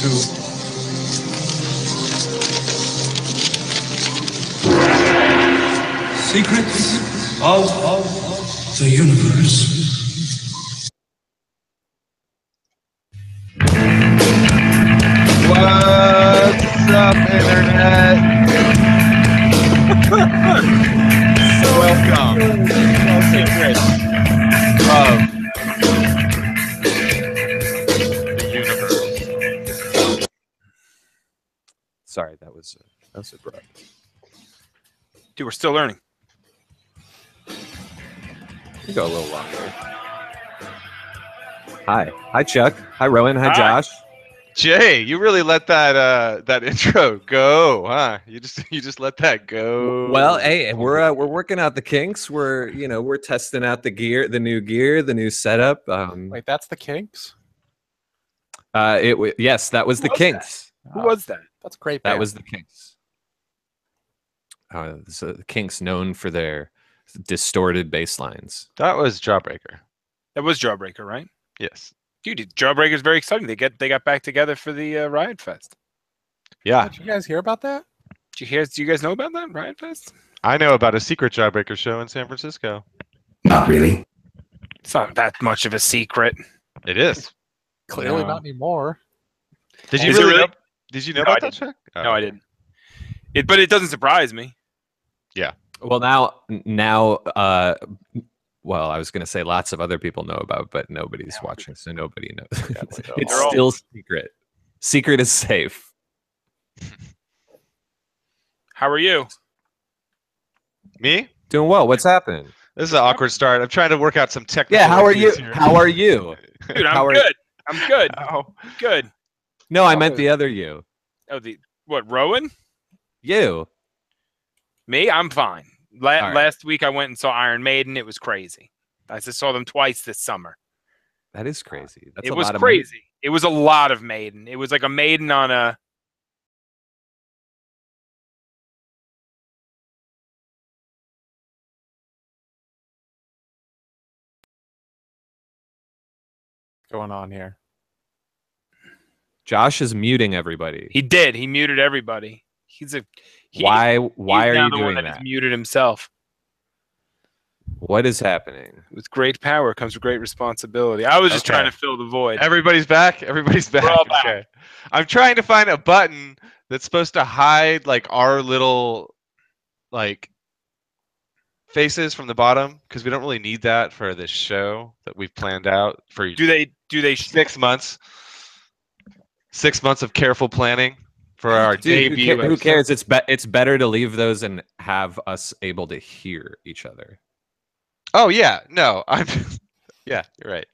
to Secrets of the Universe. What's up, Internet? Welcome to Secrets of the Universe. Sorry, that was abrupt. Dude, we're still learning. You go a little longer. Hi, Chuck. Hi, Rowan. Hi, Hi. Josh. Jay, you really let that intro go, huh? You just let that go. Well, hey, we're working out the kinks. We're testing out the new gear, the new setup. Wait, that's the Kinks? Yes, that was the Kinks. Who was that? That's a great. That band. was the Kinks. So the Kinks, known for their distorted bass lines. That was Jawbreaker. That was Jawbreaker, right? Yes. Dude, Jawbreaker's very exciting. They got back together for the Riot Fest. Yeah. Did you guys hear about that? Do you guys know about that Riot Fest? I know about a secret Jawbreaker show in San Francisco. Not really. It's not that much of a secret. It is. Clearly No. not anymore. Did you Is it really really? know? Did you know No, about I that, Chuck? Oh. No, I didn't. But it doesn't surprise me. Well, now, well, I was going to say lots of other people know about, but nobody's watching, so nobody knows. It's They're all- still secret. Secret is safe. How are you? Me? Doing well. What's happening? This is an awkward start. I'm trying to work out some technical. Yeah, how are you? issues here. How are you? Dude, How I'm are- good. I'm good. Ow. Good. No, I meant the other you. Oh, what, Rowan? You. Me? I'm fine. right. Last week I went and saw Iron Maiden. It was crazy. I just saw them twice this summer. That is crazy. That's It a was lot of crazy. It was a lot of Maiden. It was like a Maiden on a... Going on here. Josh is muting everybody. He did. He muted everybody. Why are he's now you the one doing that that? has muted himself. What is happening? With great power comes with great responsibility. I was just Okay. trying to fill the void. Everybody's back. Everybody's back. We're all back. Okay. I'm trying to find a button that's supposed to hide like our little like faces from the bottom because we don't really need that for this show that we've planned out for Do they 6 months. 6 months of careful planning for our Dude, debut. who episode. cares? It's better to leave those and have us able to hear each other. Oh yeah, no, I'm. Yeah, you're right.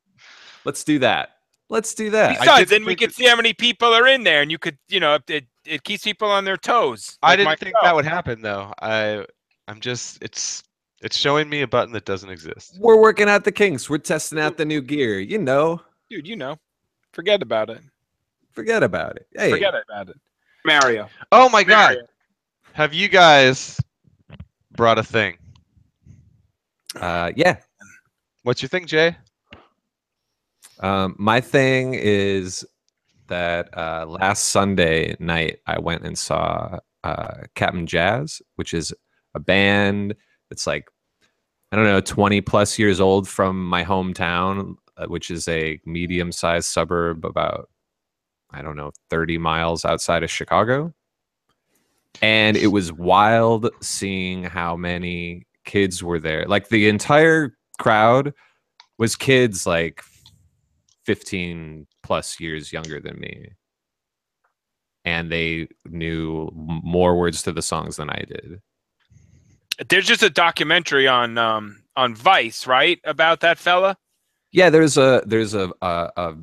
Let's do that. Let's do that. Besides, didn't then we think could that- see how many people are in there, and you could, it keeps people on their toes. I like didn't my think show. that would happen though. I'm just it's showing me a button that doesn't exist. We're working out the kinks. We're testing out the new gear. Dude, forget about it. Forget about it. Hey, Forget about it. Mario. Oh my god. Mario. Have you guys brought a thing? yeah. What's your thing, Jay? My thing is that last Sunday night I went and saw Captain Jazz, which is a band that's like, I don't know, 20 plus years old from my hometown, which is a medium-sized suburb about, I don't know, 30 miles outside of Chicago. And it was wild seeing how many kids were there. Like the entire crowd was kids like 15 plus years younger than me. And they knew more words to the songs than I did. There's just a documentary on Vice, right, about that fella. Yeah, there's a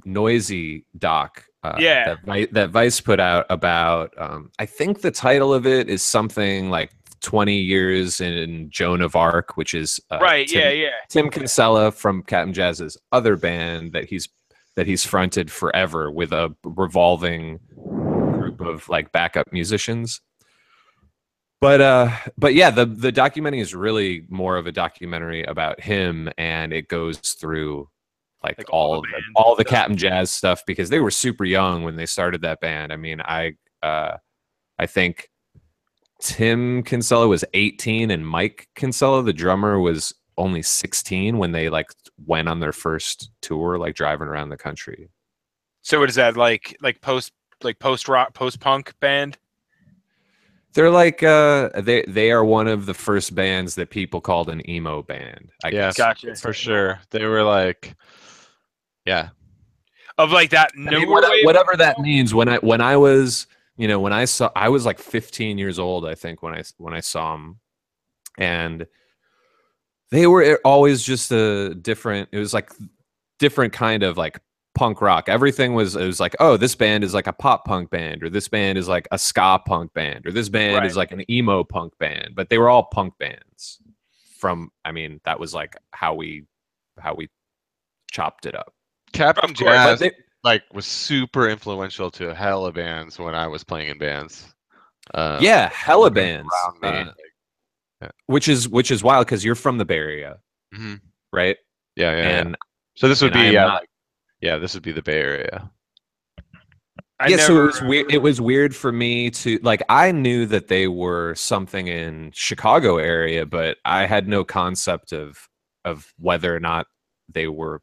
noisy doc Yeah. that Vice put out about I think the title of it is something like 20 years in Joan of Arc, which is Right. Tim, Yeah. Tim Kinsella from Captain Jazz's other band that he's fronted forever with a revolving group of like backup musicians. But yeah, the documentary is really more of a documentary about him, and it goes through Like all the bands all the and stuff. Captain Jazz stuff because they were super young when they started that band. I mean, I think Tim Kinsella was 18 and Mike Kinsella, the drummer, was only 16 when they like went on their first tour, like driving around the country. So what is that like post rock, post punk band? They're like they are one of the first bands that people called an emo band. I Yeah, guess. Gotcha. for sure. They were like, yeah, Of like that I newer mean, wave. whatever that means. When I was, I was like 15 years old, I think, when I saw them, and they were always just a different. It was like different kind of like punk rock. Everything was, it was like, oh, this band is like a pop punk band, or this band is like a ska punk band, or this band is like an emo punk band. But they were all punk bands. I mean, that was like how we chopped it up. Captain Of course, Jazz but like was super influential to a hell of bands when I was playing in bands. Yeah, hella bands. Around me. Which is wild because you're from the Bay Area, Mhm. right? Yeah. And So this would and I be am not- this would be the Bay Area. so it was weird. It was weird for me to like. I knew that they were something in Chicago area, but I had no concept of whether or not they were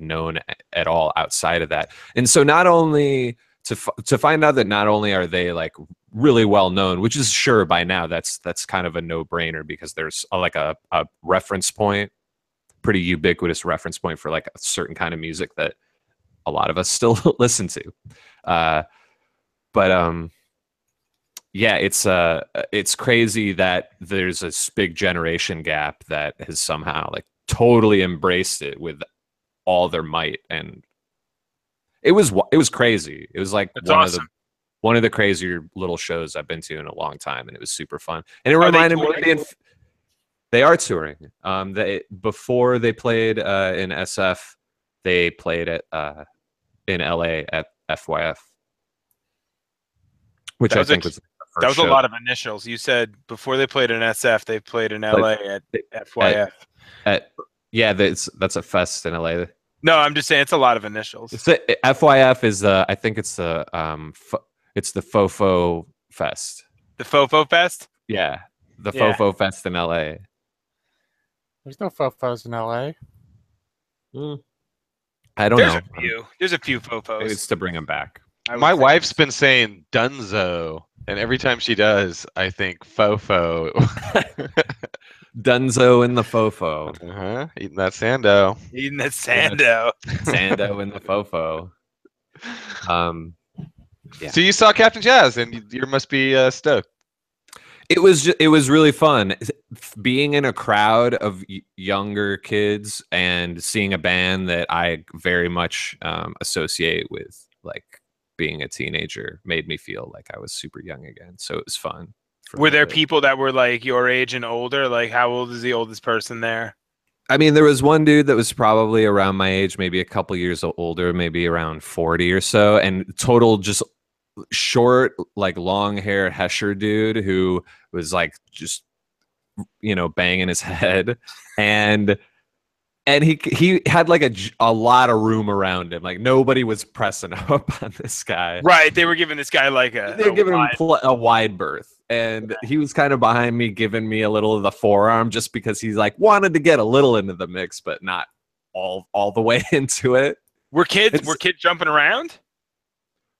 known at all outside of that. And so not only to find out that not only are they like really well known, which is sure by now that's kind of a no-brainer because there's like a reference point, pretty ubiquitous reference point for like a certain kind of music that a lot of us still listen to. But yeah, it's crazy that there's this big generation gap that has somehow like totally embraced it with all their might, and it was crazy. It was like That's awesome. one of the crazier little shows I've been to in a long time, and it was super fun. And it Are they reminded me of touring? they are touring. Before they played in SF, they played at in LA at FYF, which I think was the first That was a show. lot of initials. You said before they played in SF, they played in LA at FYF. Yeah, that's a fest in LA. No, I'm just saying it's a lot of initials. FYF is I think it's the it's the Fofo Fest. The Fofo Fest? Yeah, the Yeah. Fofo Fest in LA. There's no fofos in LA. I don't There's know. a few. There's a few Fofos. It's to bring them back. I would My think. wife's been saying Dunzo, and every time she does, I think Fofo. Dunzo in the Fofo. Eating that sando. Eating that Sando. Sando in the Fofo. Yeah. So you saw Captain Jazz, and you must be stoked. It was really fun being in a crowd of younger kids and seeing a band that I very much associate with like being a teenager made me feel like I was super young again. So it was fun. Were there people that were like your age and older? Like how old is the oldest person there? I mean, there was one dude that was probably around my age, maybe a couple years older, maybe around 40 or so, and total just short, like long hair Hesher dude who was like just banging his head, and he had like a lot of room around him. Like nobody was pressing up on this guy. Right, they were giving this guy like They were giving him a wide berth, and he was kind of behind me, giving me a little of the forearm, just because he's like wanted to get a little into the mix, but not all the way into it. Were kids jumping around?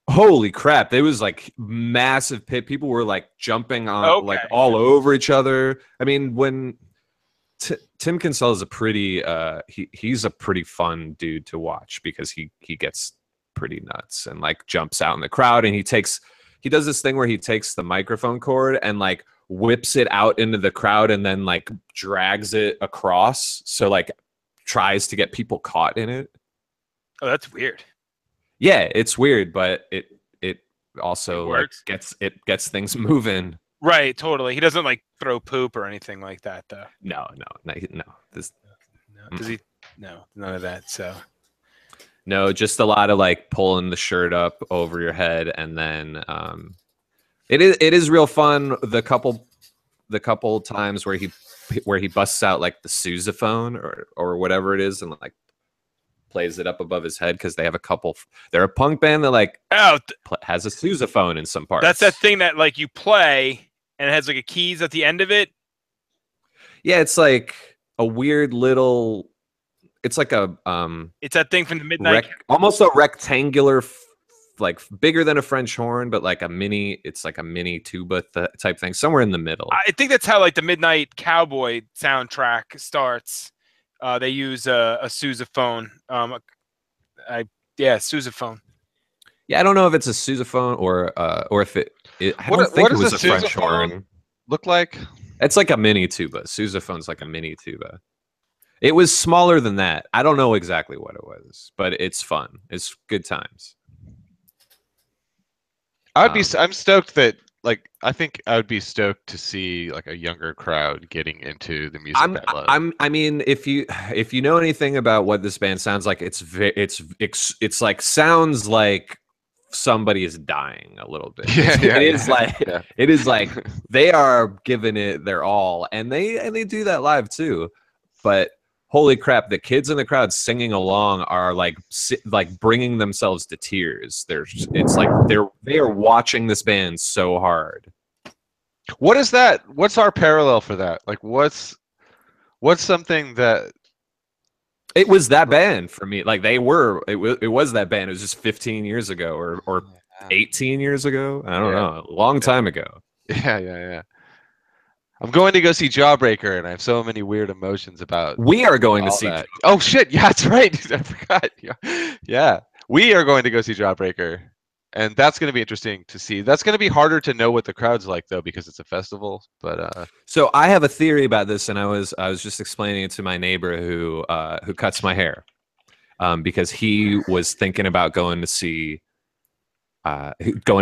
Holy crap! There was like massive pit. People were like jumping on like all over each other. I mean, when Tim Kinsella is a pretty he's a pretty fun dude to watch because he gets pretty nuts and like jumps out in the crowd, and he does this thing where he takes the microphone cord and like whips it out into the crowd and then like drags it across, so like tries to get people caught in it. Oh, that's weird. Yeah, it's weird, but it also like works. gets things moving. Right, totally. He doesn't like throw poop or anything like that, though. No. This Does he? No, none of that. So no, just a lot of like pulling the shirt up over your head, and then it is real fun. The couple times where he busts out like the sousaphone or whatever it is, and like plays it up above his head because they have a couple. They're a punk band that like has a sousaphone in some parts. That's that thing that like you play and it has like a keys at the end of it. Yeah, it's like a weird little. It's like a It's that thing from the midnight. Almost a rectangular, like bigger than a French horn, but like a mini. It's like a mini tuba type thing, somewhere in the middle. I think that's how like the Midnight Cowboy soundtrack starts. They use a sousaphone. Sousaphone. Yeah, I don't know if it's a sousaphone or if it I don't think it was a French horn. Look like? It's like a mini tuba. Sousaphone's like a mini tuba. It was smaller than that. I don't know exactly what it was, but it's fun. It's good times. I'm stoked that I think I would be stoked to see like a younger crowd getting into the music. I mean, if you know anything about what this band sounds like, it's like sounds like somebody is dying a little bit. It is like they are giving it their all, and they do that live too. But holy crap, the kids in the crowd singing along are like bringing themselves to tears. It's like they are watching this band so hard. What is that? What's our parallel for that? Like what's something that it was that band for me. Like it was that band. It was just 15 years ago or 18 years ago. I don't know. A long time ago. Yeah. I'm going to go see Jawbreaker, and I have so many weird emotions about. We are going to see. That. Oh shit! Yeah, that's right. I forgot. Yeah, we are going to go see Jawbreaker, and that's going to be interesting to see. That's going to be harder to know what the crowd's like though, because it's a festival. But so I have a theory about this, and I was just explaining it to my neighbor who cuts my hair, because he was thinking about going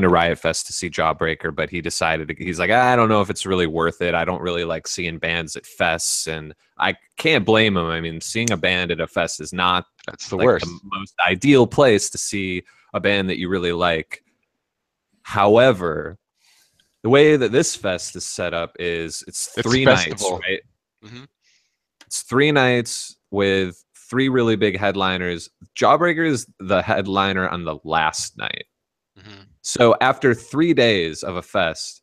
to Riot Fest to see Jawbreaker, but he decided he's like, I don't know if it's really worth it. I don't really like seeing bands at fests, and I can't blame him. I mean, seeing a band at a fest is not worst. The most ideal place to see a band that you really like. However, the way that this fest is set up is it's 3 nights, right? Mm-hmm. It's 3 nights with 3 really big headliners. Jawbreaker is the headliner on the last night. Mm-hmm. So after 3 days of a fest,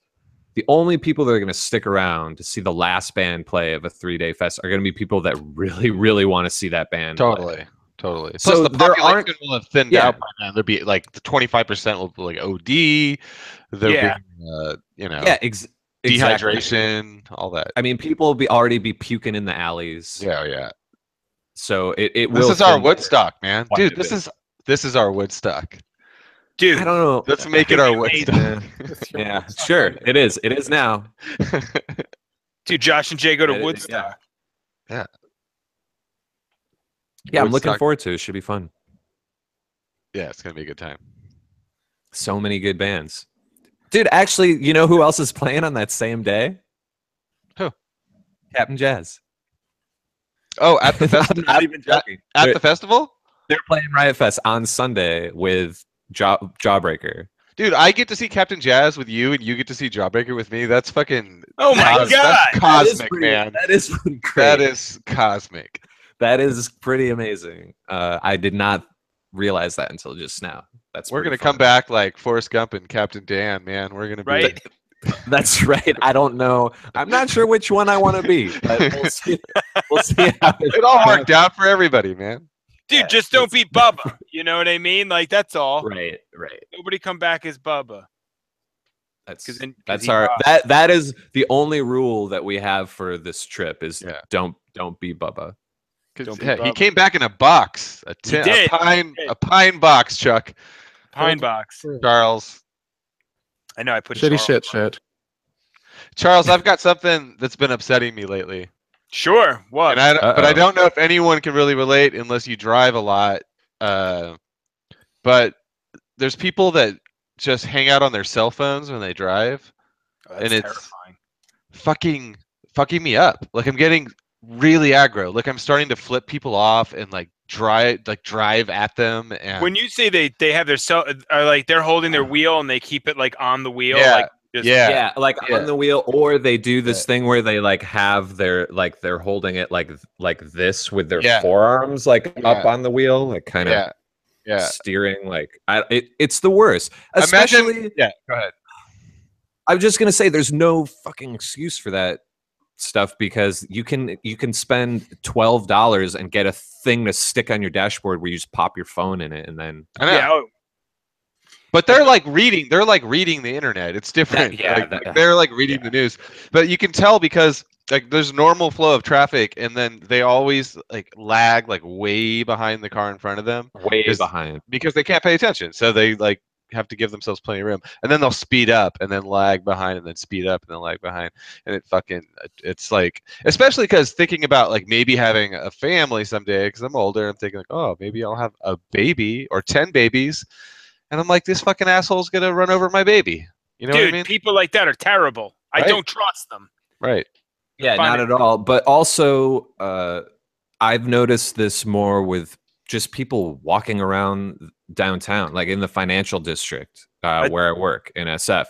the only people that are going to stick around to see the last band play of a 3-day fest are going to be people that really, really want to see that band. Totally. So plus the there population will have thinned out by now. There'll be like the 25% will be like OD. There'll be, dehydration, all that. I mean, people will already be puking in the alleys. Yeah. So it will. This is our Woodstock, man, dude. This is our Woodstock. Dude, I don't know. Let's make it our Woodstock. Yeah, sure. It is. It is now. Dude, Josh and Jay go to Woodstock. Yeah, I'm looking forward to it. It should be fun. Yeah, it's gonna be a good time. So many good bands. Dude, actually, you know who else is playing on that same day? Who? Captain Jazz. Oh, at the festival? I'm not even joking. At the festival? They're playing Riot Fest on Sunday with Jawbreaker. Dude, I get to see Captain Jazz with you, and you get to see Jawbreaker with me. That's fucking. Oh my god! That's cosmic, man. That is great. That is cosmic. That is pretty amazing. I did not realize that until just now. We're gonna come back like Forrest Gump and Captain Dan, man. We're gonna be right. That's right. I don't know. I'm not sure which one I want to be, but we'll see. We'll see how it all worked out for everybody, man. Dude, just don't be Bubba. You know what I mean? Like that's all. Right. Nobody come back as Bubba. That is the only rule that we have for this trip is don't be Bubba. He came back in a box, a pine box, Chuck. Pine box, Charles. I know I put shitty shit. Charles, I've got something that's been upsetting me lately. Sure, what? But I don't know if anyone can really relate unless you drive a lot. But there's people that just hang out on their cell phones when they drive, and it's terrifying. fucking me up. Like I'm getting really aggro. Like I'm starting to flip people off and drive at them. And when you say they have their cell, are like they're holding their wheel and they keep it like on the wheel, yeah. like Yeah. like Yeah. on the wheel, or they do this thing where they like have their like they're holding it like this with their Yeah. forearms like up Yeah. on the wheel, like kind of Yeah. steering. Like it's the worst. Imagine. Especially, Yeah. Go ahead. I was just gonna say, there's no fucking excuse for that stuff because you can spend $12 and get a thing to stick on your dashboard where you just pop your phone in it and then I know. Yeah. Oh, But they're like reading. They're like reading the internet. It's different. They're like reading the news. But you can tell because like there's normal flow of traffic, and then they always like lag like way behind the car in front of them. way behind. Because they can't pay attention. So they like have to give themselves plenty of room, and then they'll speed up and then lag behind and then speed up and then lag behind, and it's like, especially because thinking about like maybe having a family someday, because I'm older, I'm thinking like, oh, maybe I'll have a baby or 10 babies, and I'm like, this fucking asshole's gonna run over my baby. You know dude, what I mean? people like that are terrible. Right. I don't trust them. Right. Yeah, not at all. But also, I've noticed this more with just people walking around downtown, like in the financial district where I work in SF.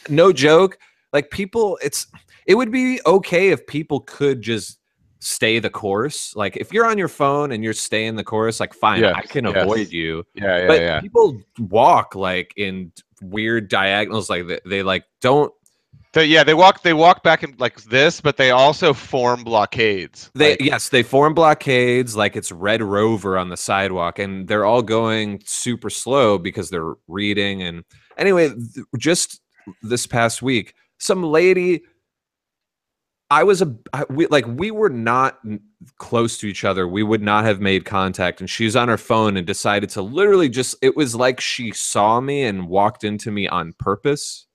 No joke, like people, it would be okay if people could just stay the course. Like if you're on your phone and you're staying the course, like fine, I can avoid you. But people walk like in weird diagonals, like they like don't. They walk back in like this, but they also form blockades. They form blockades like it's Red Rover on the sidewalk, and they're all going super slow because they're reading. And anyway, just this past week, some lady, we were not close to each other. We would not have made contact, and she's on her phone and decided to literally it was like she saw me and walked into me on purpose.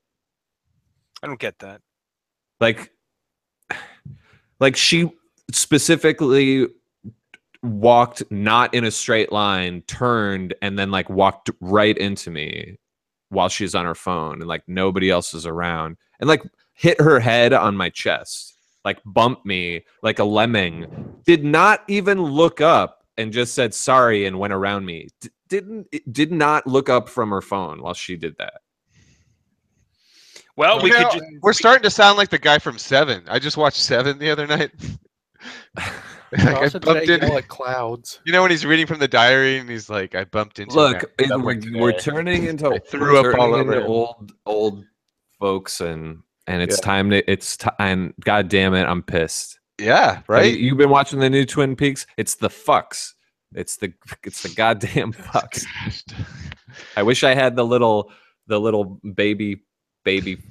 I don't get that. Like she specifically walked not in a straight line, turned, and then like walked right into me while she's on her phone and like nobody else is around, and like hit her head on my chest, like bumped me like a lemming, did not even look up and just said sorry and went around me. Did not look up from her phone while she did that. Well, we're starting to sound like the guy from Seven. I just watched Seven the other night. I bumped into like clouds. You know when he's reading from the diary and he's like, "I bumped into." Look, we're turning into old folks, and it's time to and God damn it, I'm pissed. Yeah, right. You've been watching the new Twin Peaks. It's the fucks. It's the goddamn fucks. I wish I had the little baby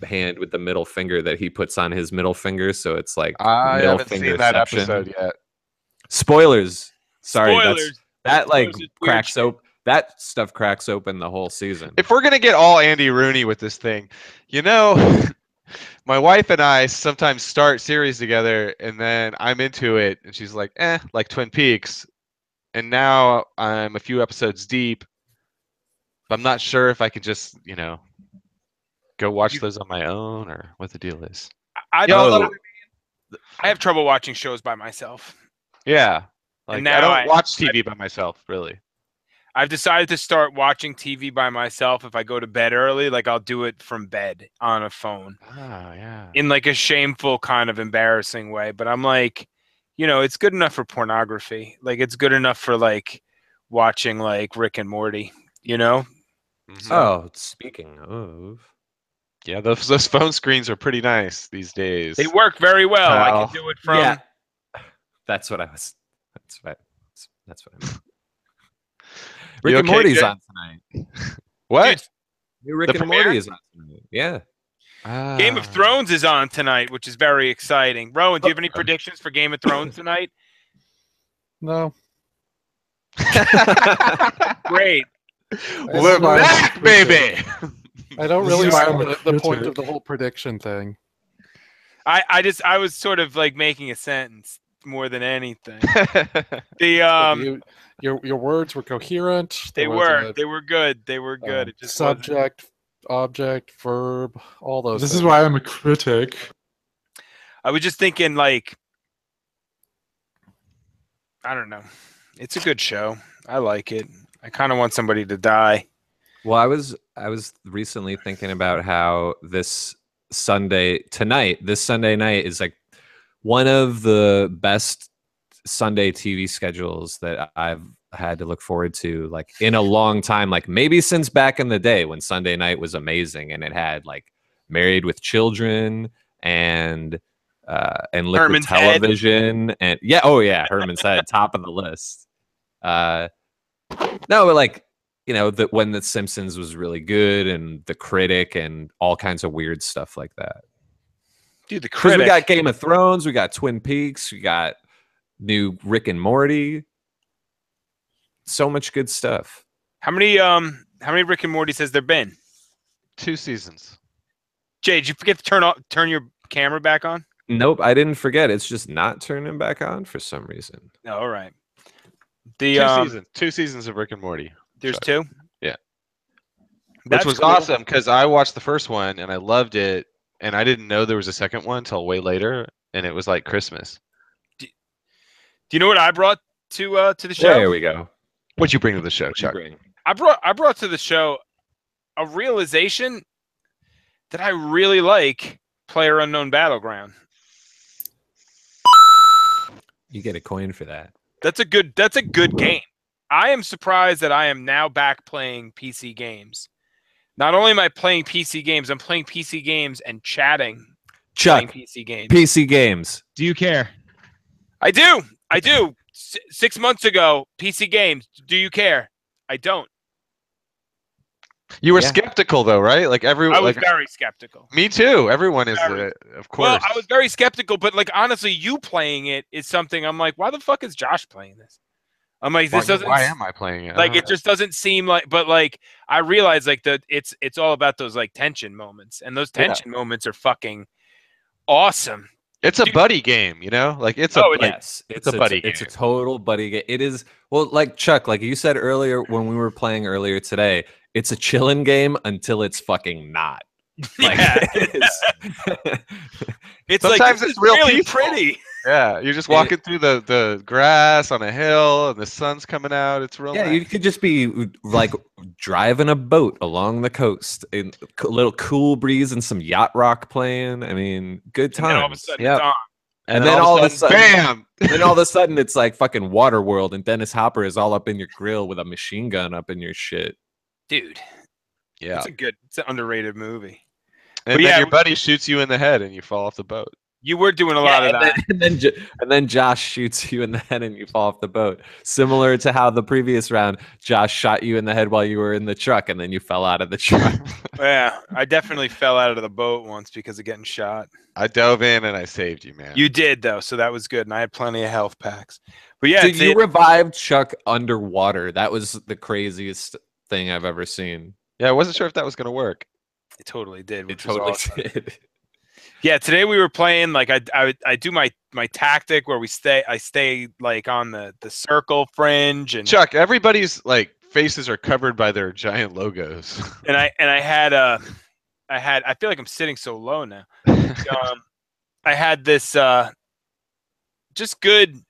hand with the middle finger that he puts on his middle finger, so it's like I haven't seen that episode yet. Spoilers. Sorry, Spoilers. that like cracks open. That stuff cracks open the whole season. If we're gonna get all Andy Rooney with this thing, you know, my wife and I sometimes start series together, and then I'm into it, and she's like, like Twin Peaks, and now I'm a few episodes deep. But I'm not sure if I could just, go watch those on my own or what the deal is. I have trouble watching shows by myself. Yeah. Like, now I don't watch TV by myself, really. I've decided to start watching TV by myself if I go to bed early. Like, I'll do it from bed on a phone. Oh, yeah. In like a shameful kind of embarrassing way. But I'm like, it's good enough for pornography. Like, it's good enough for like watching like Rick and Morty, Mm-hmm. Oh, speaking of. Yeah, those phone screens are pretty nice these days. They work very well. I can do it from. Yeah. That's what I was. That's what I meant. Rick and Morty's on tonight. What? New Rick and Morty is on tonight. Yeah. Game of Thrones is on tonight, which is very exciting. Rowan, do you have any predictions for Game of Thrones tonight? No. Great. We're back, baby. I don't really mind the point of the whole prediction thing. I was sort of like making a sentence more than anything. Your words were coherent. They were good. They were good. It just subject, object, verb, all those. This is why I'm a critic. I was just thinking, like, I don't know. It's a good show. I like it. I kind of want somebody to die. Well, I was recently thinking about how this Sunday night is like one of the best Sunday TV schedules that I've had to look forward to like in a long time, like maybe since back in the day when Sunday night was amazing and it had like Married with Children and Liquid Herman's Head. Television and Herman's Head, top of the list. No, but like, you know, that when The Simpsons was really good and The Critic and all kinds of weird stuff like that. Dude, The Because Critic. we got Game of Thrones, we got Twin Peaks, we got new Rick and Morty. So much good stuff. How many Rick and Mortys has there been? 2 seasons. Jay, did you forget to turn your camera back on? Nope, I didn't forget. It's just not turning back on for some reason. No, all right. 2 seasons of Rick and Morty. There's 2? Yeah. That's Which was cool. awesome because I watched the first one and I loved it, and I didn't know there was a second one until way later, and it was like Christmas. Do you know what I brought to the show? There we go. What'd you bring to the show, Chuck? I brought to the show a realization that I really like PlayerUnknown Battleground. You get a coin for that. That's a good game. I am surprised that I am now back playing PC games. Not only am I playing PC games, I'm playing PC games and chatting. Chuck, playing PC games. PC games. Do you care? I do. 6 months ago, PC games. Do you care? I don't. You were Yeah. skeptical though, right? Like I was like, very skeptical. me too. Everyone is, of course. Well, I was very skeptical, but like honestly, you playing it is something I'm like, why the fuck is Josh playing this? I'm like, this doesn't. Why am I playing it? Like it just doesn't seem like. But like I realize like that it's all about those like tension moments, and those tension moments are fucking awesome. It's a buddy game, you know? Like it's Yes, it's a buddy It's a game. total buddy game. It is, well, like Chuck, like you said earlier when we were playing earlier today, it's a chilling game until it's fucking not. Like, Yeah. It's Sometimes like it's this is real really peaceful. pretty. Yeah, you're just walking through the grass on a hill and the sun's coming out. It's real yeah, nice. you could just be like driving a boat along the coast, and a little cool breeze and some yacht rock playing. I mean, good And then all of a times. sudden Yep. it's on. And then all of a sudden, bam! then all of a sudden, it's like fucking Waterworld, and Dennis Hopper is all up in your grill with a machine gun up in your shit. Dude, Yeah. it's an underrated movie. And But then yeah, your buddy shoots you in the head and you fall off the boat. You were doing a lot of that. And then Josh shoots you in the head and you fall off the boat. Similar to how the previous round, Josh shot you in the head while you were in the truck, and then you fell out of the truck. Yeah, I definitely fell out of the boat once because of getting shot. I dove in and I saved you, man. You did though, so that was good, and I had plenty of health packs. But yeah, Dude, you revived Chuck underwater. That was the craziest thing I've ever seen. Yeah, I wasn't sure if that was going to work. it totally did. It Which was totally awesome. did. Yeah, today we were playing like I do my tactic where I stay like on the circle fringe and Chuck, everybody's like faces are covered by their giant logos. and I feel like I'm sitting so low now. I had this just good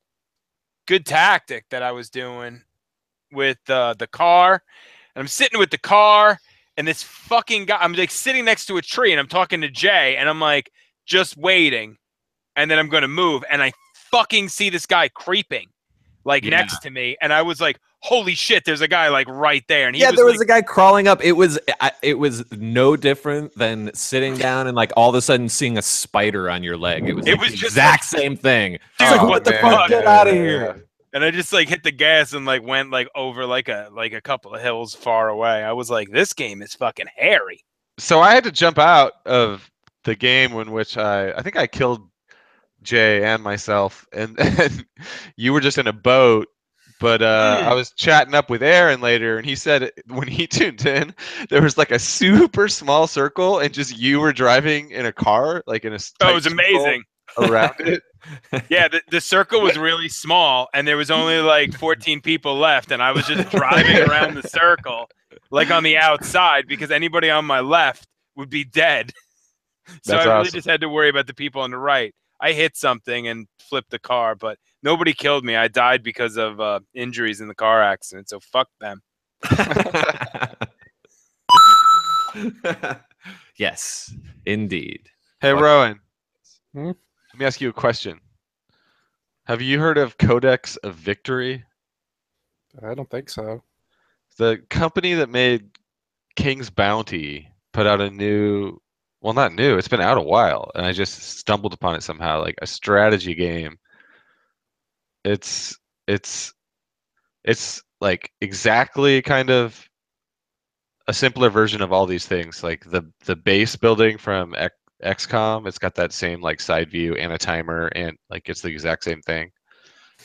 tactic that I was doing with the car, and I'm sitting with the car, and this fucking guy, I'm like sitting next to a tree, and I'm talking to Jay, and I'm like just waiting, and then I'm gonna move, and I fucking see this guy creeping like next to me, and I was like, holy shit, there's a guy like right there, and There was a guy crawling up. It was no different than sitting down and like all of a sudden seeing a spider on your leg. It was the just exact same thing. Dude, It's like, what what the the fuck? fuck? Get out of here! And I just like hit the gas and like went like over like a couple of hills far away. I was like, this game is fucking hairy. So I had to jump out of the game in which I think I killed Jay and myself, and you were just in a boat. But I was chatting up with Aaron later, and he said when he tuned in, there was like a super small circle, and just you were driving in a car, like in a. Oh, it was amazing. Around it. Yeah, the circle was really small, and there was only like 14 people left, and I was just driving around the circle, like on the outside, because anybody on my left would be dead. So That's I really awesome. just had to worry about the people on the right. I hit something and flipped the car, but nobody killed me. I died because of injuries in the car accident, so fuck them. Yes, indeed. Hey, Fuck. Rowan. Hmm? Let me ask you a question. Have you heard of Codex of Victory? I don't think so. The company that made King's Bounty put out a new, well, not new, it's been out a while, and I just stumbled upon it somehow, like a strategy game. It's it's it's like exactly kind of a simpler version of all these things. Like the base building from XCOM, it's got that same like side view and a timer, and like it's the exact same thing.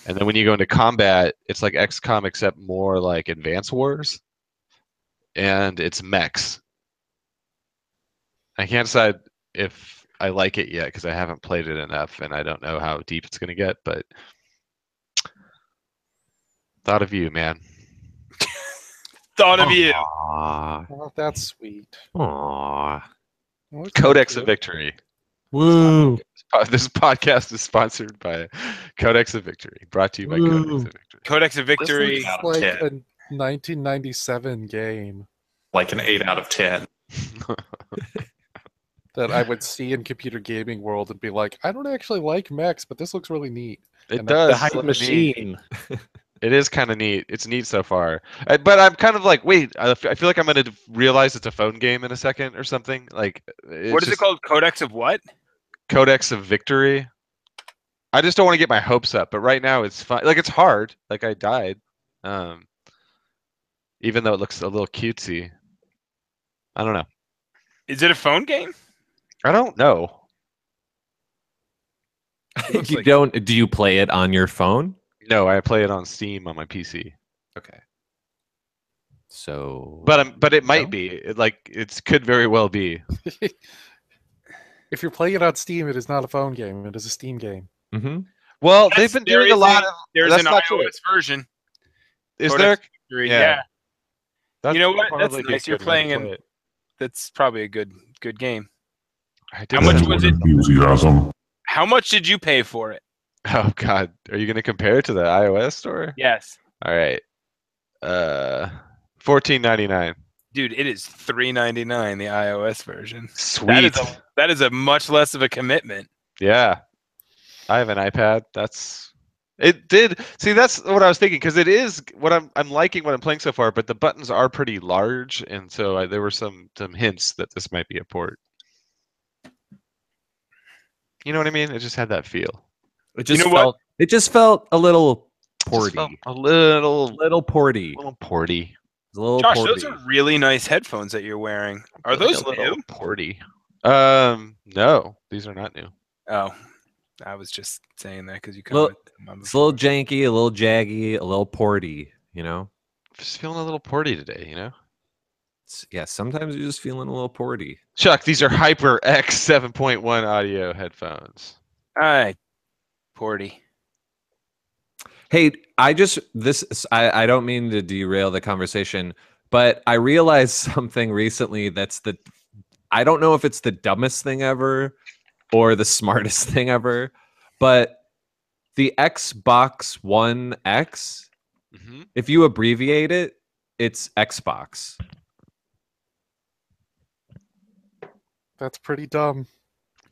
And then when you go into combat, it's like XCOM except more like Advance Wars, and it's mechs. I can't decide if I like it yet because I haven't played it enough, and I don't know how deep it's gonna get. But thought of you, man. Thought of you. Aw. Oh, that's sweet. Aw. Oh, it's Codex cute. of Victory. Woo. This podcast is sponsored by Codex of Victory, brought to you by Codex of Victory. Codex of Victory. It's Out of like 10. a 1997 game Like an 8 out of 10. that I would see in computer gaming world and be like, I don't actually like mechs, but this looks really neat. It And does. the The hype look neat. machine. It is kind of neat. It's neat so far. But I'm kind of like, wait, I feel like I'm going to realize it's a phone game in a second or something. Like, What is it called? Codex of what? Codex of Victory. I just don't want to get my hopes up, but right now it's fun. Like, it's hard. Like, I died. Even though it looks a little cutesy. I don't know. Is it a phone game? I don't know. looks You like- don't? Do you play it on your phone? No, I play it on Steam on my PC. Okay. So, But it might No? be. It could very well be. If you're playing it on Steam, it is not a phone game. It is a Steam game. Mhm. Well, Yes, they've been there doing a is lot of. There's That's an not iOS true. version. Is Codex there? of Victory. Yeah. Yeah. That's You know what? probably That's be a nice. You're good way to playing play in- it. That's probably a good game. I did How much that. was it? Enthusiasm. How much did you pay for it? Oh God, are you gonna compare it to the iOS store? Yes. All right. $14.99. Dude, it is $3.99 the iOS version. Sweet. That is a much less of a commitment. Yeah. I have an iPad. It did. See, that's what I was thinking because it is what I'm liking what I'm playing so far, but the buttons are pretty large, and so there were some hints that this might be a port. You know what I mean? It just had that feel. it just know what? felt. It just felt a little Just porty. felt a little Porty. porty. A little Josh, porty. those are really nice headphones that you're wearing. Are those a little new? porty? No, these are not new. Oh, I was just saying that because you Well, commented on them It's a little before. janky, a little jaggy, a little porty. You know. Just feeling a little porty today, you know? Yeah. Sometimes you're just feeling a little porty. Chuck, these are HyperX 7.1 audio headphones. All right, Porty. Hey, I don't mean to derail the conversation, but I realized something recently I don't know if it's the dumbest thing ever or the smartest thing ever, but the Xbox One X, Mm-hmm. if you abbreviate it, it's Xbox. That's pretty dumb.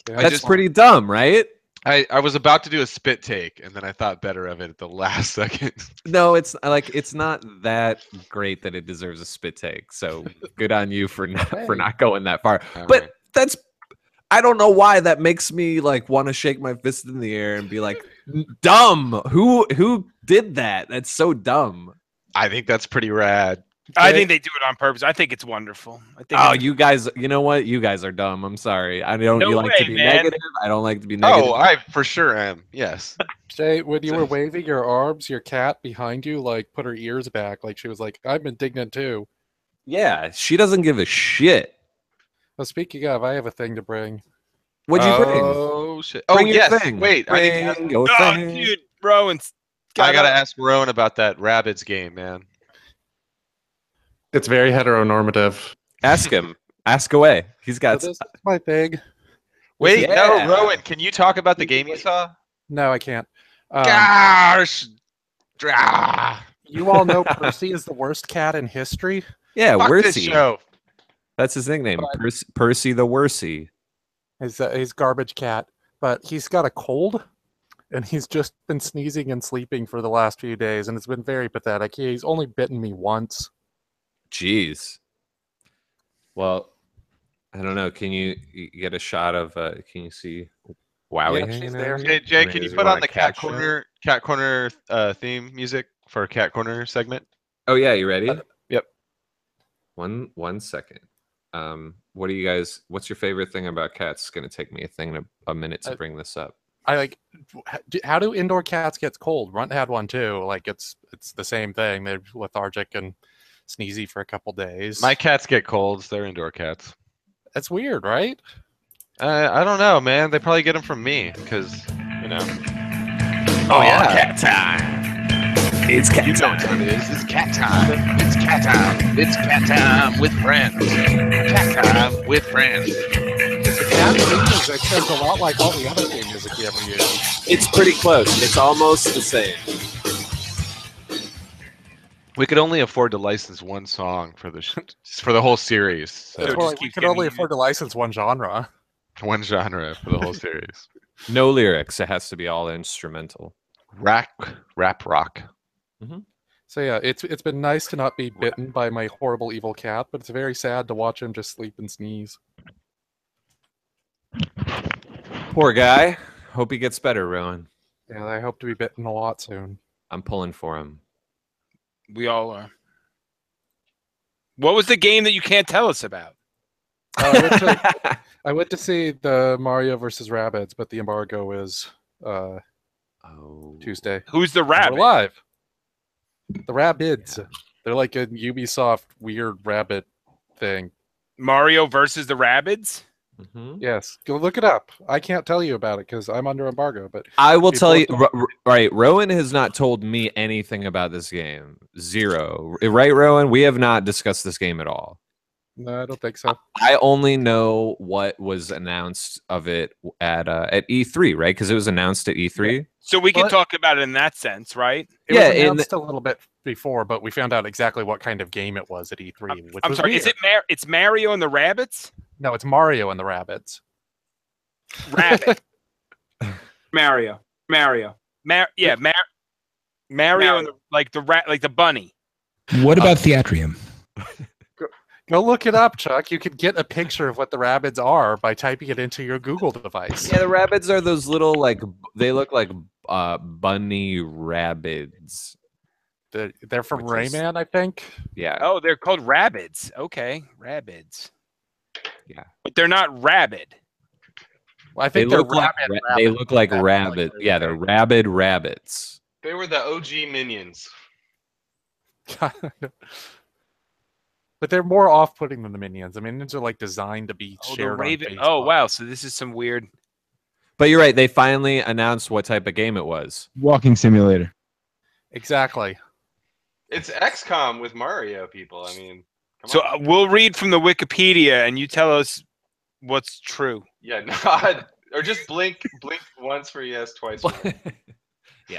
Yeah. That's pretty dumb, right? I was about to do a spit take, and then I thought better of it at the last second. No, it's not that great that it deserves a spit take. So good on you for not going that far. But I don't know why that makes me like want to shake my fist in the air and be like, dumb. Who did that? That's so dumb. I think that's pretty rad. I think they do it on purpose. I think it's wonderful. I think Oh, it's- you guys, you know what? You guys are dumb. I'm sorry. I don't No you like to way, be man. negative. I don't like to be negative. Oh, I for sure am. Yes. Jay, when you were waving your arms, your cat behind you like put her ears back, like she was like, "I'm indignant too." Yeah, she doesn't give a shit. Well, speaking of, I have a thing to bring. What'd you bring? Oh shit. Oh Bring your yes. thing. Wait, I need to ask, Bring your Oh, thing. dude, Rowan's I gotta ask Rowan about that Rabbids game, man. It's very heteronormative. Ask him. Ask away. He's So got. this is my thing. Wait, Yeah. no, Rowan, can you talk about the game you saw? No, I can't. Gosh. Ah, You all know Percy is the worst cat in history. Yeah, fuck where's this he? show. That's his nickname, But- Percy the Worsey. His garbage cat. But he's got a cold, and he's just been sneezing and sleeping for the last few days, and it's been very pathetic. He's only bitten me once. Jeez. Well, I don't know. Can you get a shot of? Can you see Wowie Yeah, hanging she's out there. here? Jay, I mean, can you is put want on a the cat shot? corner theme music for cat corner segment? Oh yeah, you ready? Yep. One second. What do you guys? What's your favorite thing about cats? It's gonna take me a minute to bring this up. I like. How do indoor cats get cold? Runt had one too. Like it's the same thing. They're lethargic and sneezy for a couple days. My cats get colds. They're indoor cats. That's weird, right? I don't know, man. They probably get them from me because, you know. Oh yeah, cat time. It's cat You know what time it is. It's cat time. It's cat time. It's cat time with friends. Cat time with friends. The cat theme music sounds a lot like all the other theme music you ever use. It's pretty close. It's almost the same. We could only afford to license one song for the whole series. So Dude, Well, just we keep could giving only you- afford to license one genre. one genre for the whole series. No lyrics. It has to be all instrumental. Rap rock. So yeah, it's been nice to not be bitten by my horrible evil cat, but it's very sad to watch him just sleep and sneeze. Poor guy. Hope he gets better, Rowan. Yeah, I hope to be bitten a lot soon. I'm pulling for him. We all are. What was the game that you can't tell us about? I went to see the Mario versus Rabbids, but the embargo is Oh. Tuesday. Who's the We're rabbit? live. The Rabbids. They're like a Ubisoft weird rabbit thing. Mario versus the Rabbids? Mhm. Yes, go look it up. I can't tell you about it because I'm under embargo. But I will People tell you, have right? Rowan has not told me anything about this game. Zero. Right, Rowan? We have not discussed this game at all. no, I don't think so. I only know what was announced of it at E3, right? Because it was announced at E3. So we can What? talk about it in that sense, right? It Yeah, was in- announced a little bit before, but we found out exactly what kind of game it was at E3. Which I'm was sorry. weird. Is it it's Mario and the Rabbits? No, it's Mario and the Rabbids. Rabbit. Mario. Mario and the, like the bunny. What about Theatrium? Go look it up, Chuck. You could get a picture of what the Rabbids are by typing it into your Google device. Yeah, the rabbits are those little they look like bunny rabbits. They're from Which is- Rayman, I think. Yeah. Oh, they're called Rabbids. Okay, Rabbids. Yeah. But they're not rabid. Well, I They think they're look like rabbit, they rabbit, look like rabbit, rabbit. like Yeah, they're rabid rabbits. They were the OG minions. But they're more off-putting than the minions. The minions are like designed to be Oh, the shared on Raven. Facebook. Oh, wow. So this is some weird. But you're right. They finally announced what type of game it was. Walking simulator. Exactly. It's XCOM with Mario, people. I mean, come So on. we'll read from the Wikipedia, and you tell us what's true. Yeah, nod or just blink once for yes, twice. For no.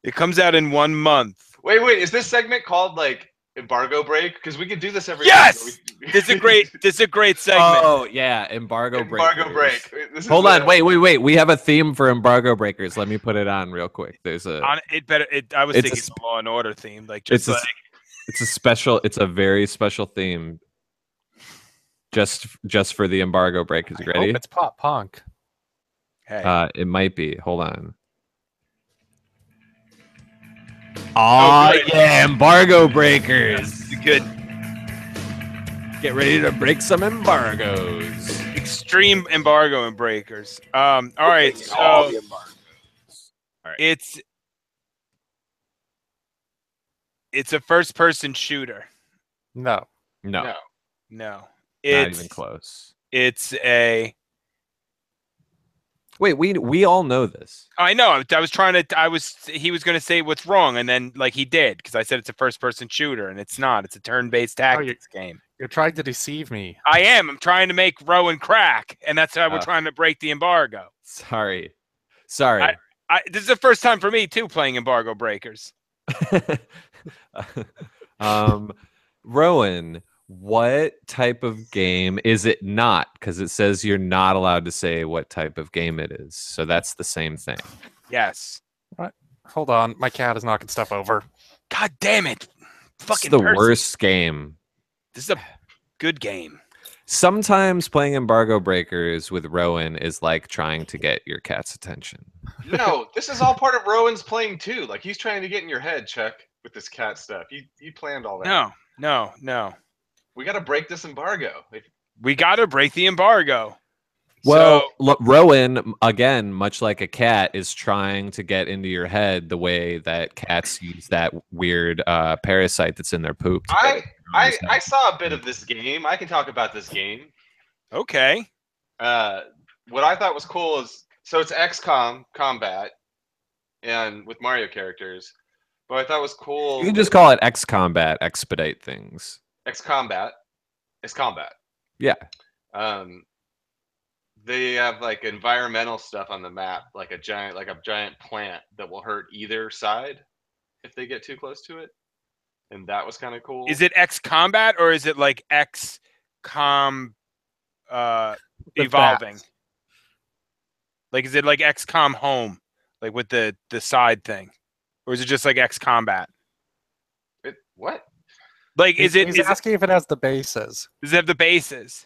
It comes out in 1 month. Wait, is this segment called like embargo break? Because we could do this every Yes! week. This is a great. This is a great segment. Oh yeah, embargo breakers. Embargo break. This is Hold the- on, wait. We have a theme for embargo breakers. Let me put it on real quick. There's a. On it better. I was It's a thinking sp- Law and Order theme, like It's just a, like it's a special. It's a very special theme. Just for the embargo breakers. You I ready? hope it's pop punk. hey. It might be. Hold on. Oh good. yeah, embargo breakers. Good Get ready to break some embargoes. extreme embargo and breakers. All right, so it's a first-person shooter. No. No, No. No, not it's even close. it's a. Wait, we all know this. I know. I was trying to. He was going to say what's wrong, and then like he did because I said it's a first-person shooter, and it's not. It's a turn-based tactics game. You're trying to deceive me. I am. I'm trying to make Rowan crack, and that's how we're Oh. trying to break the embargo. Sorry. This is the first time for me too playing embargo breakers. Rowan, What type of game is it not? Because it says you're not allowed to say what type of game it is. So that's the same thing. Yes. Hold on, my cat is knocking stuff over. God damn it! It's Fucking the Percy. worst game. This is a good game. Sometimes playing Embargo Breakers with Rowan is like trying to get your cat's attention. No, this is all part of Rowan's playing too. Like he's trying to get in your head, Chuck, with this cat stuff. He planned all that. No. We got to break this embargo. We got to break the embargo. Well, So, Rowan, again, much like a cat, is trying to get into your head the way that cats use that weird parasite that's in their poop. to get into your head. I saw a bit of this game. I can talk about this game. okay. What I thought was cool is so it's XCOM combat, and with Mario characters. But I thought was cool. You can just call it X Combat, expedite things. XCombat. It's combat. Yeah. They have like environmental stuff on the map, like a giant plant that will hurt either side if they get too close to it, and that was kind of cool. Is it X Combat or is it like X Com evolving? bats. Like, is it like XCOM Home, like with the side thing, or is it just like X Combat? What? Like, He's asking if it has the bases. Does it have the bases?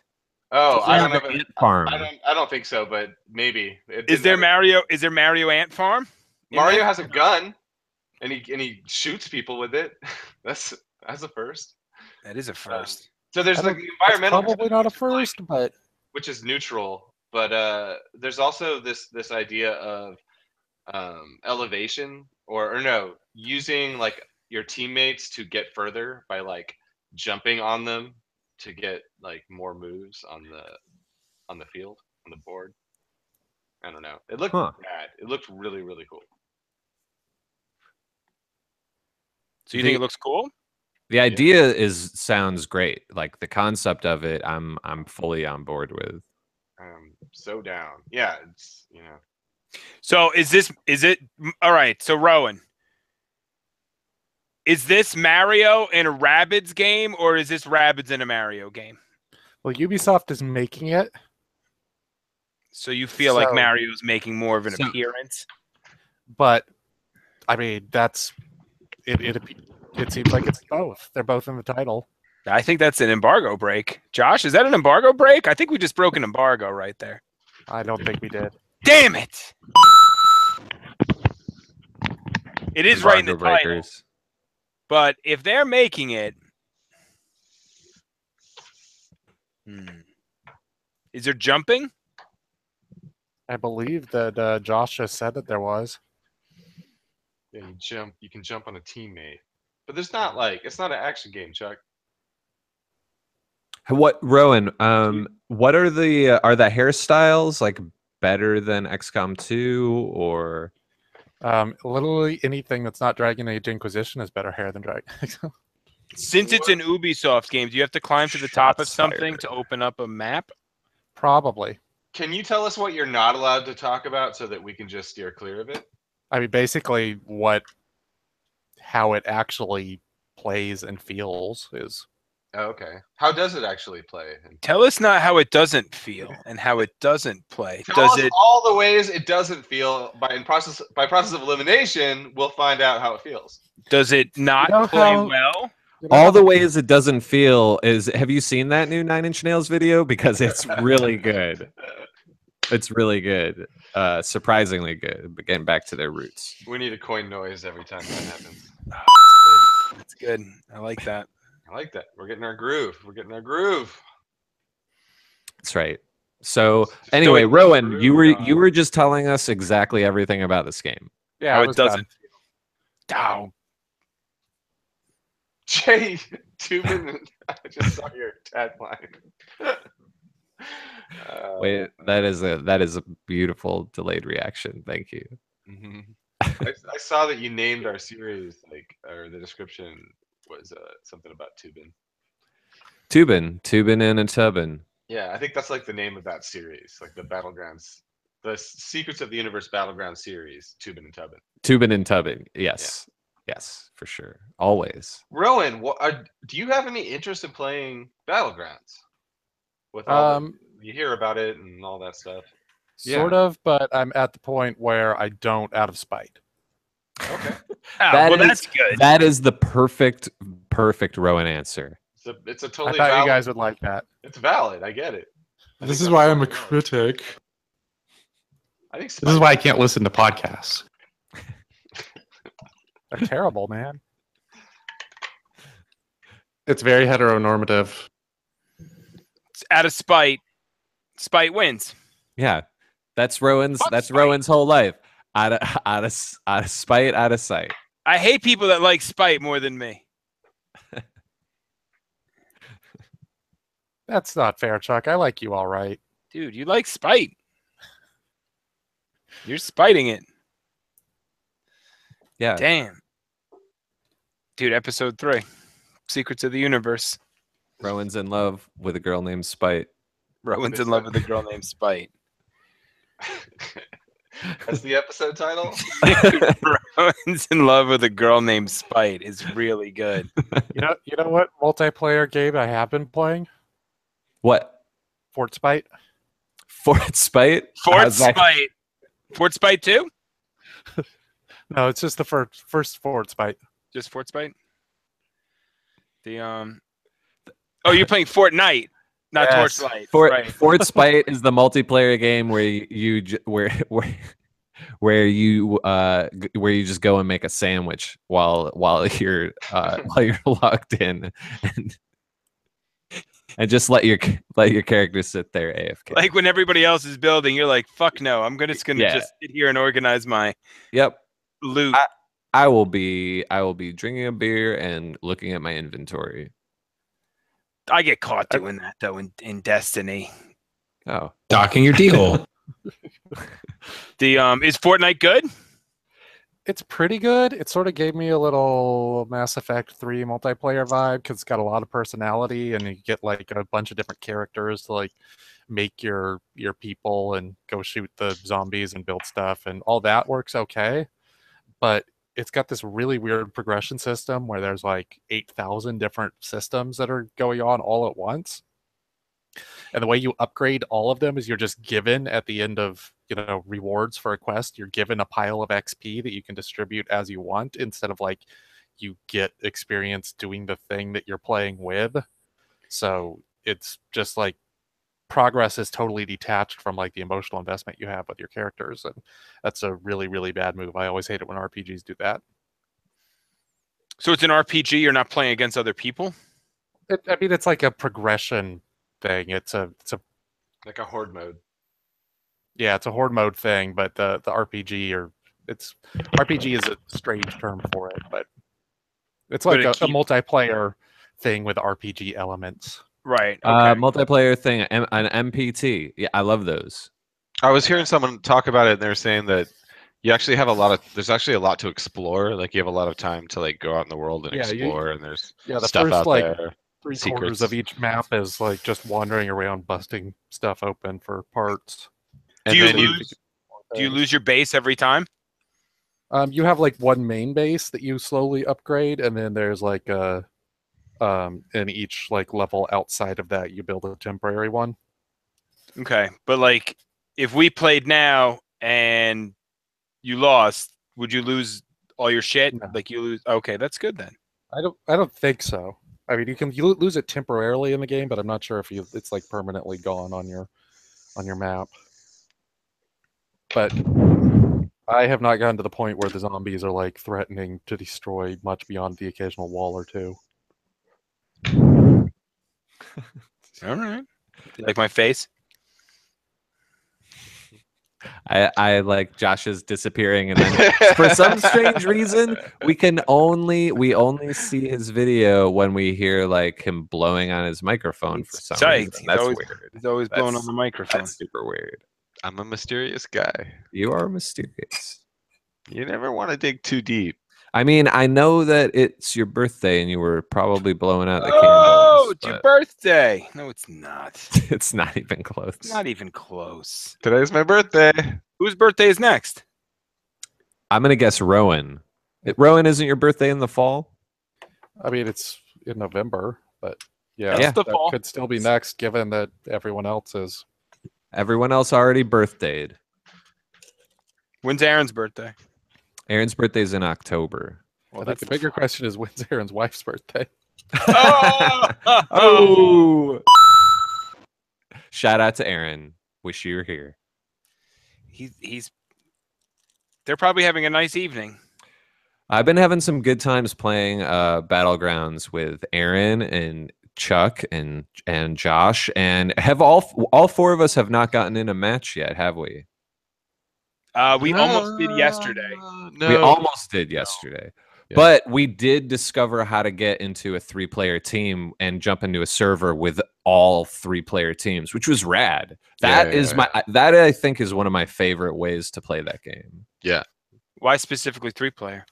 Oh, I don't know. Farm. I don't think so, but maybe. Is there Mario Ant Farm? Mario has a gun, and he shoots people with it. That's a first. That is a first. So there's like the It's environmental, probably not a first, but which is neutral. But there's also this idea of elevation, or no, using like your teammates to get further by like jumping on them to get like more moves on the field, on the board. I don't know. It looked bad. It looked really, really cool. So you think it looks cool? The idea sounds great. Like the concept of it, I'm fully on board with. I'm so down. Yeah, it's So is it all right? So Rowan, is this Mario in a Rabbids game, or is this Rabbids in a Mario game? well, Ubisoft is making it. So you feel like Mario's making more of an appearance? But I mean, that's it. It seems like it's both. They're both in the title. I think that's an embargo break. Josh, is that an embargo break? I think we just broke an embargo right there. I don't think we did. Damn it! It is right in the Embargo title. But if they're making it, is there jumping? I believe that Josh just said that there was. yeah, you can jump on a teammate. But there's not like it's not an action game, Chuck. What, Rowan? What are the hairstyles like better than XCOM 2 or? Literally anything that's not Dragon Age Inquisition is better hair than Dragon Age. Since it's an Ubisoft game, do you have to climb to the top of something to open up a map? Probably. Can you tell us what you're not allowed to talk about so that we can just steer clear of it? I mean, basically, how it actually plays and feels is. Oh, okay. How does it actually play? Tell us not how it doesn't feel and how it doesn't play. Tell us all the ways it doesn't feel. By process of elimination, we'll find out how it feels. Does it not play well? All the ways it doesn't feel is. Have you seen that new Nine Inch Nails video? Because it's really good. It's really good. Surprisingly good. But getting back to their roots. We need a coin noise every time that happens. That's good. I like that. I like that. We're getting our groove. That's right. So anyway, Rowan, you were just telling us exactly everything about this game. Yeah, how it doesn't feel. Down. Jay, 2 minutes. I just saw your tagline. Wait, that is a beautiful delayed reaction. Thank you. Mm-hmm. I saw that you named our series or the description was something about Tubin. Tubin in a tubbin. Yeah, I think that's like the name of that series, like the Battlegrounds, the Secrets of the Universe Battleground series, Tubin and Tubbin. Tubin and tubbin. Yes. Yes, for sure. Always. Rowan, do you have any interest in playing Battlegrounds? With all you hear about it and all that stuff. Sort of, but I'm at the point where I don't out of spite. Okay. That's good. That is the perfect Rowan answer. It's a I totally thought valid. you guys would like that. It's valid. I get it. This is why I'm a critic. I think This is why I can't listen to podcasts. They're terrible, man. It's very heteronormative. It's out of spite. Spite wins. Yeah. That's Rowan's Fuck that's spite. Rowan's whole life. Out of spite, out of sight. I hate people that like spite more than me. That's not fair, Chuck. I like you all right. Dude, you like spite. You're spiting it. Yeah. Damn. Dude, episode 3. Secrets of the Universe. Rowan's in love with a girl named Spite. Rowan's in love with a girl named Spite. That's the episode title. Rowan's in love with a girl named Spite is really good. You know what multiplayer game I have been playing? What? Fort Spite. Fort Spite? Fort How's that- Spite. Fort Spite 2? No, it's just the first Fort Spite. Just Fort Spite? The Oh, you're playing Fortnite, not Yes. Torchlight. Fort Right. Fort Spite is the multiplayer game where where you just go and make a sandwich while you're logged in and just let your character sit there AFK. Like when everybody else is building, you're like, "Fuck no! I'm just gonna Yeah. just sit here and organize my Yep. loot." I will be drinking a beer and looking at my inventory. I get caught doing that though in Destiny. Oh. Docking your deal. The is Fortnite good? It's pretty good. It sort of gave me a little Mass Effect 3 multiplayer vibe because it's got a lot of personality and you get like a bunch of different characters to like make your people and go shoot the zombies and build stuff, and all that works okay. But it's got this really weird progression system where there's like 8,000 different systems that are going on all at once. And the way you upgrade all of them is you're just given at the end of, rewards for a quest, you're given a pile of XP that you can distribute as you want instead of like you get experience doing the thing that you're playing with. So it's just like progress is totally detached from like the emotional investment you have with your characters, and that's a really, really bad move. I always hate it when RPGs do that. So it's an RPG. You're not playing against other people. It's like a progression thing. It's a Like a horde mode. Yeah, it's a horde mode thing, but the RPG RPG is a strange term for it, but it's like a multiplayer thing with RPG elements. Right. Okay. Multiplayer thing, an MPT. Yeah, I love those. I was hearing someone talk about it, and they were saying that you actually have there's actually a lot to explore. Like you have a lot of time to like go out in the world and explore, and there's the stuff first out like there. 3/4 of each map is like just wandering around, busting stuff open for parts. And do you then lose your base every time? You have like one main base that you slowly upgrade, and then there's like in each like level outside of that you build a temporary one. Okay, but like if we played now and you lost, would you lose all your shit? No. Like you lose? Okay, that's good then. I don't think so. I mean, you lose it temporarily in the game, but I'm not sure if it's like permanently gone on your map. But I have not gotten to the point where the zombies are like threatening to destroy much beyond the occasional wall or two. All right. Like my face? I like Josh's disappearing, and then for some strange reason we only see his video when we hear like him blowing on his microphone for some reason. That's weird. He's always blowing on the microphone. That's super weird. I'm a mysterious guy. You are mysterious. You never want to dig too deep. I mean, I know that it's your birthday and you were probably blowing out the Oh, candles. it's your birthday. No, it's not. It's not even close. Not even close. Today's my birthday. Whose birthday is next? I'm gonna guess Rowan. Rowan, isn't your birthday in the fall? I mean, it's in November, but yeah, That's the that fall. could still be next, given that everyone else is. Everyone else already birthdayed. When's Aaron's birthday? Aaron's birthday's in October. I think the bigger question is when's Aaron's wife's birthday? Oh! Shout out to Aaron. Wish you were here. He's. They're probably having a nice evening. I've been having some good times playing Battlegrounds with Aaron and Chuck and Josh, and have all four of us have not gotten in a match yet, have we? We almost did yesterday. No. We almost did yesterday. Yeah. But we did discover how to get into a 3-player team and jump into a server with all 3-player teams, which was rad. That I think is one of my favorite ways to play that game. Yeah. Why specifically 3-player?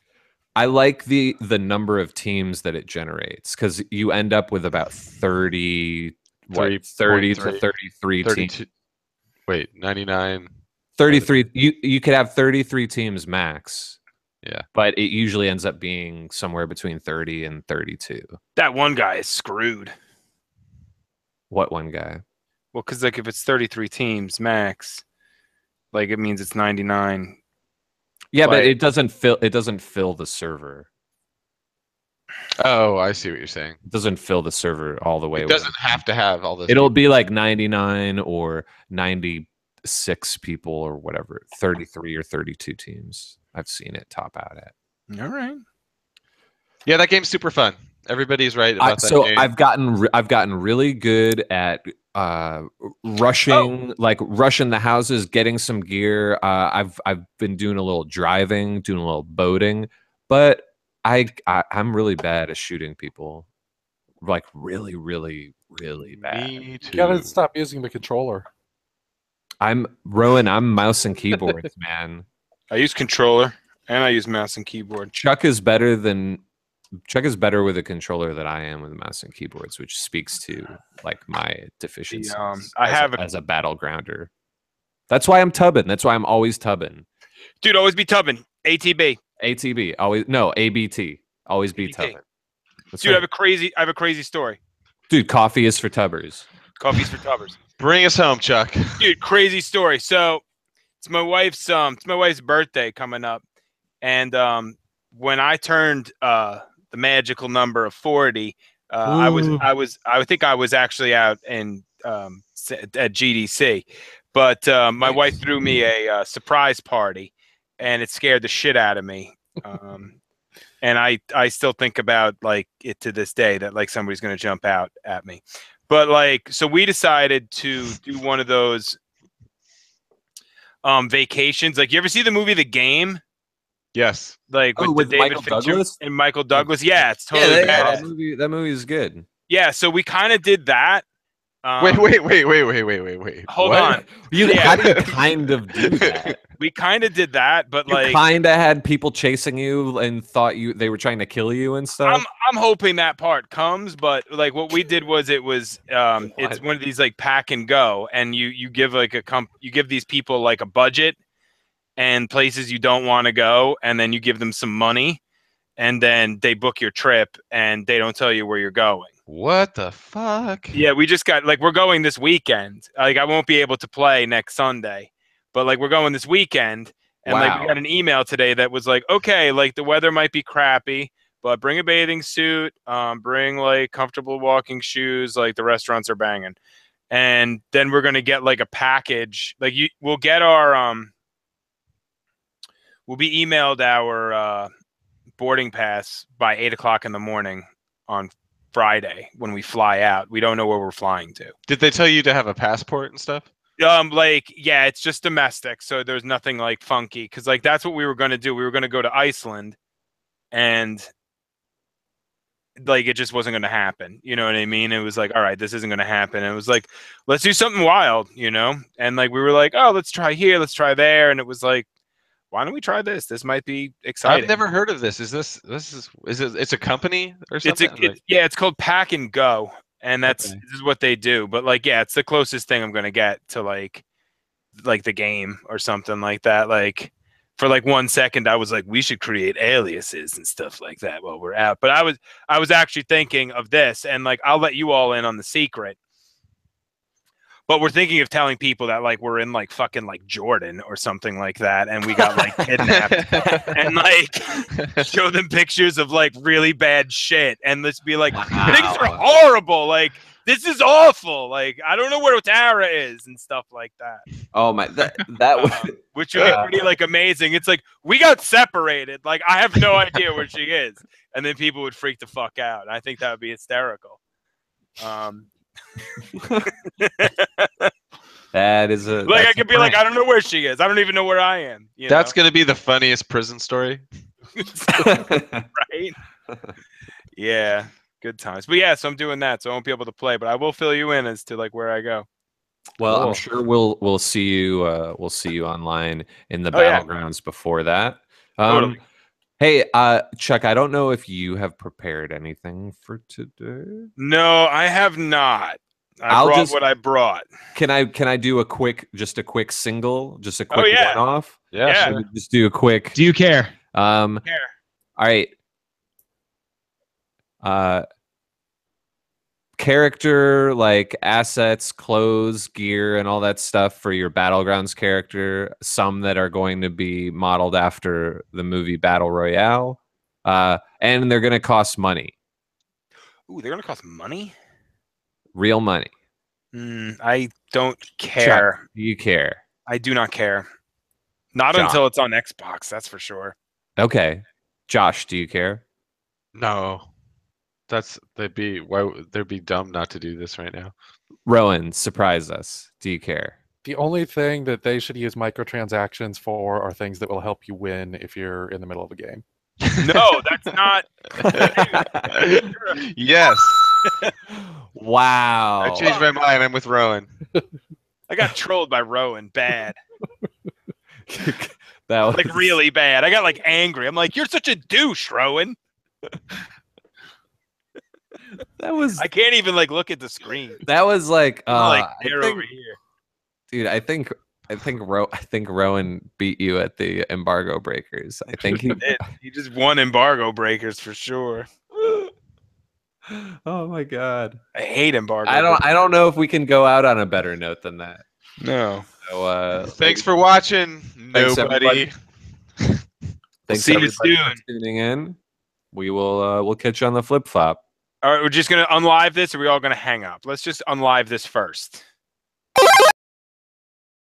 I like the number of teams that it generates because you end up with about 30 to 33 teams. Wait, 99. 33. You could have 33 teams max. Yeah. But it usually ends up being somewhere between 30 and 32. That one guy is screwed. What one guy? Well, because like if it's 33 teams max, like it means it's 99. Yeah, but Like- it doesn't fill the server. Oh, I see what you're saying. It doesn't fill the server all the way. It doesn't have to have all this. It'll be like 99 or 96 people or whatever, 33 or 32 teams. I've seen it top out at. All right. Yeah, that game's super fun. Everybody's right about that So game. I've gotten really good at rushing the houses, getting some gear. I've been doing a little driving, doing a little boating, but I'm really bad at shooting people. Like really, really, really bad. Me too. You gotta stop using the controller. I'm mouse and keyboards, man. I use controller and I use mouse and keyboard. Chuck is better with a controller than I am with mouse and keyboards, which speaks to like my deficiencies as a battlegrounder. That's why I'm tubbing. That's why I'm always tubbing. Dude, always be tubbing. ATB. ATB, always no ABT. Always be ABT. tubbing. That's Dude, right. I have a crazy story. Dude, coffee is for tubbers. Coffee's for tubbers. Bring us home, Chuck. Dude, crazy story. So it's my wife's birthday coming up, and when I turned the magical number of 40, I think I was actually out in at GDC, but my wife threw me a surprise party, and it scared the shit out of me. And I still think about like it to this day that like somebody's gonna jump out at me. But like, so we decided to do one of those vacations. Like, you ever see the movie The Game? Yes. Like with David Michael Fincher Douglas? and Michael Douglas. Yeah, it's totally bad. That movie is good. Yeah, so we kind of did that. Wait. Hold What? on. How do you kind of do that? We kind of did that, but You like, kind of had people chasing you and thought they were trying to kill you and stuff. I'm hoping that part comes, but like what we did was it's one of these like pack and go, and you give like you give these people like a budget and places you don't want to go, and then you give them some money, and then they book your trip and they don't tell you where you're going. What the fuck? Yeah, we just got like, we're going this weekend. Like, I won't be able to play next Sunday, but like, we're going this weekend. And like, we Wow. got an email today that was like, okay, like the weather might be crappy, but bring a bathing suit, bring like comfortable walking shoes. Like, the restaurants are banging. And then we're going to get like a package. Like, we'll get our, we'll be emailed our boarding pass by 8:00 in the morning on Friday when we fly out. We don't know where we're flying to. Did they tell you to have a passport and stuff? Like, yeah, it's just domestic, so there's nothing like funky, because like that's what we were going to do. We were going to go to Iceland, and like it just wasn't going to happen. You know what I mean? It was like, all right, this isn't going to happen. And it was like, let's do something wild, you know? And like we were like, oh, let's try here, let's try there, and it was like, why don't we try this? This might be exciting. I've never heard of this. Is it? It's a company or something? It's called Pack and Go, and Okay. this is what they do. But like, yeah, it's the closest thing I'm gonna get to like the game or something like that. Like for like 1 second, I was like, we should create aliases and stuff like that while we're out. But I was actually thinking of this, and like, I'll let you all in on the secret. But we're thinking of telling people that like we're in like fucking like Jordan or something like that, and we got like kidnapped, and like show them pictures of like really bad shit, and let's be like, things are horrible. Like, this is awful. Like, I don't know where Tara is and stuff like that. Oh my, that would. Which would be pretty like amazing. It's like, we got separated. Like, I have no idea where she is, and then people would freak the fuck out. I think that would be hysterical. That is a like, I could be like, I don't know where she is. I don't even know where I am. That's gonna be the funniest prison story. Right? Yeah, good times. But yeah, so I'm doing that, so I won't be able to play, but I will fill you in as to like where I go. Well, Cool. I'm sure we'll see you online in the battlegrounds before that. Totally. Hey, Chuck, I don't know if you have prepared anything for today. No, I have not. I brought what I brought. Can I do a quick single, just a quick yeah. one-off? Yeah. Sure. Just do a quick. Do you care? All right. Character like assets, clothes, gear, and all that stuff for your Battlegrounds character. Some that are going to be modeled after the movie Battle Royale, and they're going to cost money. Ooh, they're going to cost money? Real money. I don't care. Chuck, do you care? I do not care. Not John. until it's on Xbox, that's for sure. Okay. Josh, do you care? No. Why would they be dumb not to do this right now? Rowan, surprise us. Do you care? The only thing that they should use microtransactions for are things that will help you win if you're in the middle of a game. No, that's not. Yes. Wow. I changed my mind. I'm with Rowan. I got trolled by Rowan bad. That was Like, really bad. I got like angry. I'm like, you're such a douche, Rowan. that was I can't even like look at the screen. that was like Like, I they're think, over here. dude, I think Rowan beat you at the embargo breakers. I think He just won embargo breakers for sure. Oh my god. I hate embargo. I don't know if we can go out on a better note than that. No. So Thanks for watching, Thanks, nobody. Thanks See you everybody for soon. tuning in. We will we'll catch you on the flip flop. All right, we're just gonna unlive this, or are we all gonna hang up? Let's just unlive this first.